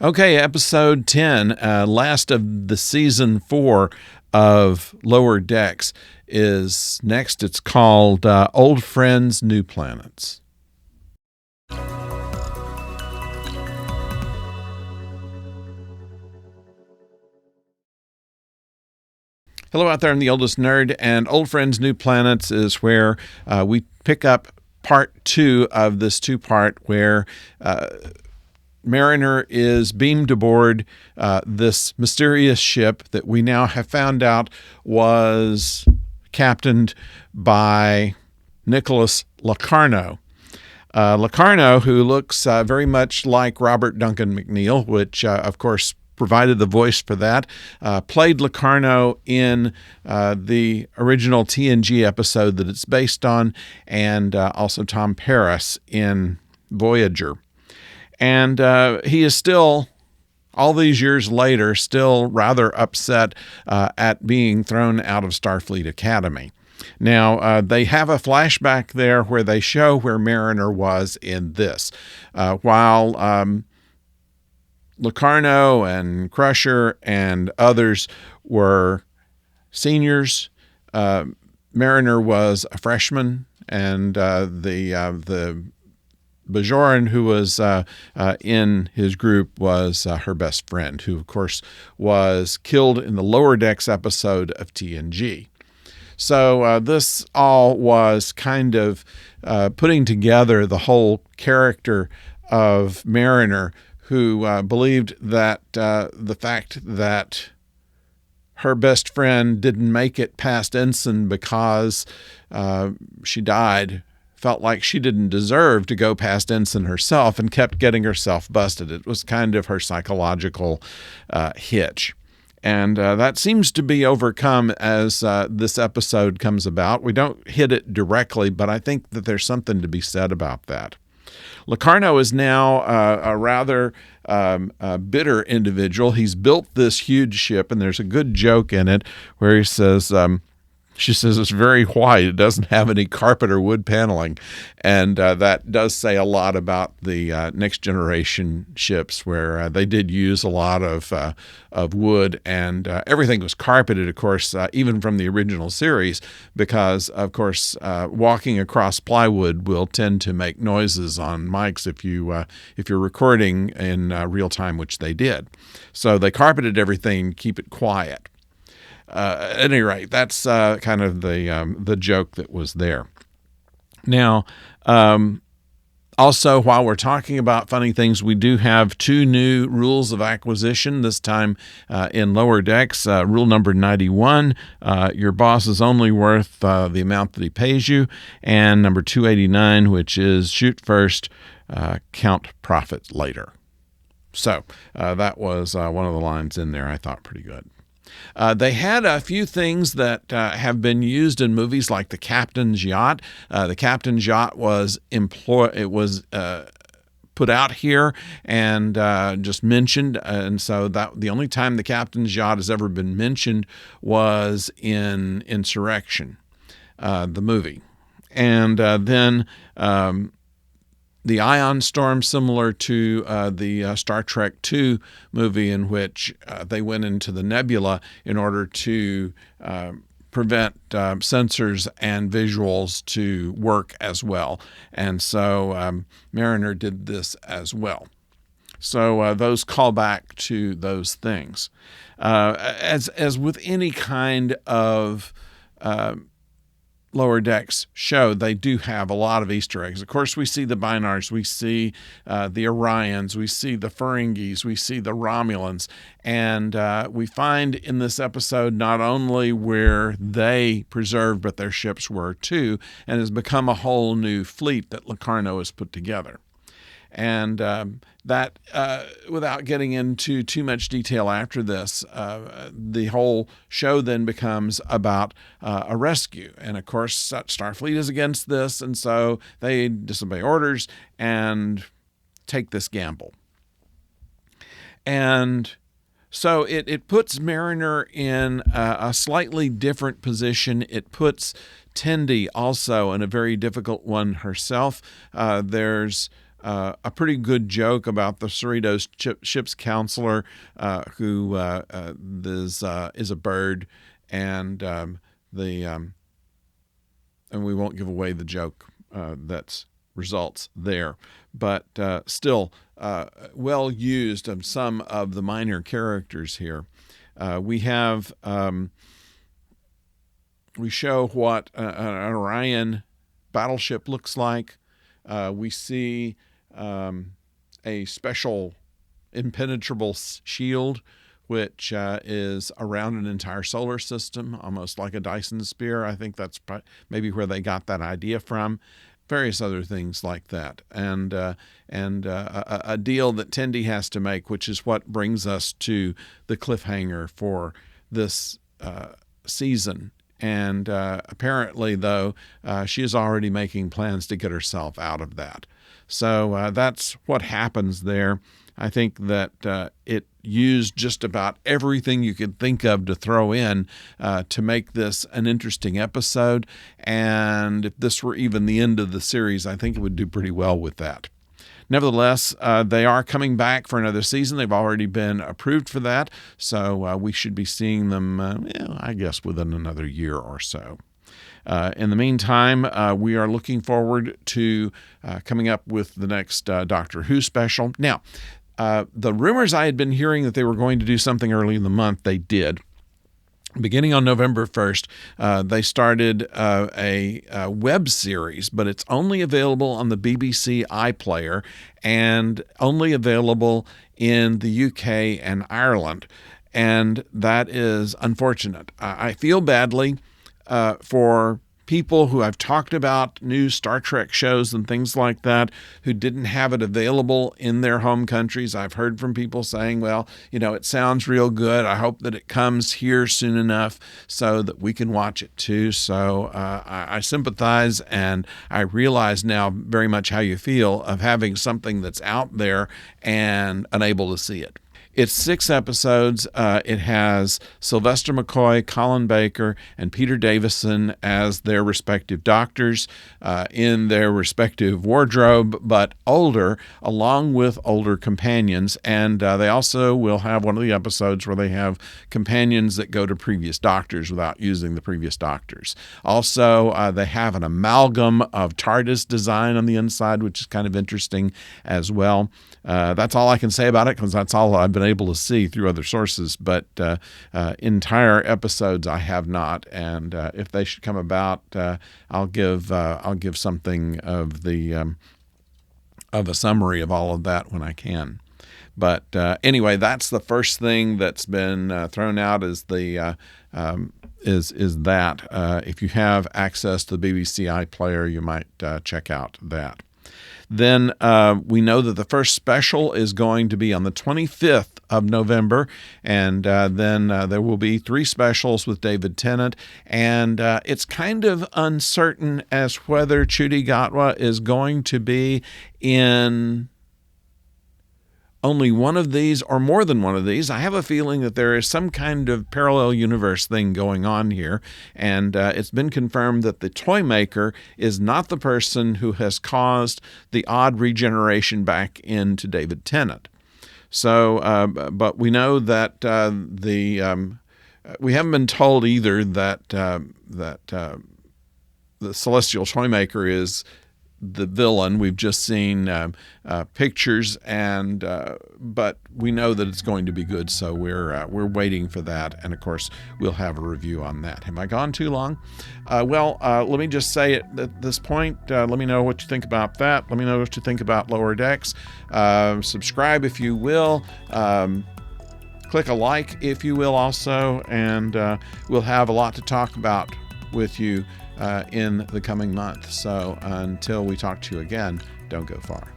Okay, episode 10, last of the season 4 of Lower Decks is next. It's called Old Friends, New Planets. Hello out there, I'm the oldest nerd, and Old Friends, New Planets is where we pick up part 2 of this two-part where Mariner is beamed aboard this mysterious ship that we now have found out was captained by Nicholas Lacarno. Lacarno, who looks very much like Robert Duncan McNeill, which, of course, provided the voice for that, played Lacarno in the original TNG episode that it's based on, and also Tom Paris in Voyager. And he is still, all these years later, still rather upset at being thrown out of Starfleet Academy. Now, they have a flashback there where they show where Mariner was in this. While Lacarno and Crusher and others were seniors, Mariner was a freshman, and the Bajoran, who was in his group, was her best friend, who, of course, was killed in the Lower Decks episode of TNG. So this all was kind of putting together the whole character of Mariner, who believed that the fact that her best friend didn't make it past ensign because she died felt like she didn't deserve to go past ensign herself and kept getting herself busted. It was kind of her psychological hitch. And that seems to be overcome as this episode comes about. We don't hit it directly, but I think that there's something to be said about that. Lacarno is now a rather bitter individual. He's built this huge ship, and there's a good joke in it where he says, she says it's very white. It doesn't have any carpet or wood paneling. And that does say a lot about the next generation ships, where they did use a lot of wood, and everything was carpeted, of course, even from the original series, because, of course, walking across plywood will tend to make noises on mics if you're recording in real time, which they did. So they carpeted everything to keep it quiet. At any rate, that's kind of the joke that was there. Now, also, while we're talking about funny things, we do have 2 new rules of acquisition, this time in Lower Decks. Rule number 91, your boss is only worth the amount that he pays you, and number 289, which is shoot first, count profit later. So that was one of the lines in there I thought pretty good. They had a few things that have been used in movies, like the Captain's Yacht. The Captain's Yacht was put out here and just mentioned, and so that the only time the Captain's Yacht has ever been mentioned was in Insurrection, the movie, and then the Ion Storm, similar to the Star Trek II movie, in which they went into the nebula in order to prevent sensors and visuals to work as well. And so Mariner did this as well. So those call back to those things. As with any kind of Lower Decks show, they do have a lot of Easter eggs. Of course, we see the Bynars, we see the Orions, we see the Ferengis, we see the Romulans, and we find in this episode not only where they preserved, but their ships were too, and has become a whole new fleet that Lacarno has put together. And that, without getting into too much detail after this, the whole show then becomes about a rescue. And of course, Starfleet is against this, and so they disobey orders and take this gamble. And so it puts Mariner in a slightly different position. It puts Tendi also in a very difficult one herself. There's a pretty good joke about the Cerritos ship's counselor, who is a bird, and and we won't give away the joke that results there, but still well used of some of the minor characters here. We show what an Orion battleship looks like. We see a special impenetrable shield, which is around an entire solar system, almost like a Dyson sphere. I think that's maybe where they got that idea from. Various other things like that, and a deal that Tendi has to make, which is what brings us to the cliffhanger for this season. And apparently, though, she is already making plans to get herself out of that. So that's what happens there. I think that it used just about everything you could think of to throw in to make this an interesting episode. And if this were even the end of the series, I think it would do pretty well with that. Nevertheless, they are coming back for another season. They've already been approved for that. So we should be seeing them, I guess, within another year or so. In the meantime, we are looking forward to coming up with the next Doctor Who special. Now, the rumors I had been hearing that they were going to do something early in the month, they did. Beginning on November 1st, they started a web series, but it's only available on the BBC iPlayer and only available in the UK and Ireland. And that is unfortunate. I feel badly for people who I've talked about new Star Trek shows and things like that who didn't have it available in their home countries. I've heard from people saying, well, it sounds real good. I hope that it comes here soon enough so that we can watch it too. So I sympathize, and I realize now very much how you feel of having something that's out there and unable to see it. It's 6 episodes. It has Sylvester McCoy, Colin Baker, and Peter Davison as their respective doctors in their respective wardrobe, but older, along with older companions. And they also will have one of the episodes where they have companions that go to previous doctors without using the previous doctors. Also, they have an amalgam of TARDIS design on the inside, which is kind of interesting as well. That's all I can say about it, because that's all I've been able to see through other sources, but entire episodes I have not. And if they should come about, I'll give something of a summary of all of that when I can. But anyway, that's the first thing that's been thrown out as the is that if you have access to the BBC iPlayer, you might check out that. Then we know that the first special is going to be on the 25th of November, and then there will be 3 specials with David Tennant, and it's kind of uncertain as whether Ncuti Gatwa is going to be in only one of these or more than one of these. I have a feeling that there is some kind of parallel universe thing going on here, and it's been confirmed that the toy maker is not the person who has caused the odd regeneration back into David Tennant. So, but we know that we haven't been told either that the Celestial Toymaker is the villain. We've just seen pictures, and but we know that it's going to be good, so we're waiting for that, and of course we'll have a review on that. Have I gone too long? Let me just say at this point, let me know what you think about that. Let me know what you think about Lower Decks. Subscribe if you will. Click a like if you will also, and we'll have a lot to talk about with you in the coming month. So until we talk to you again, don't go far.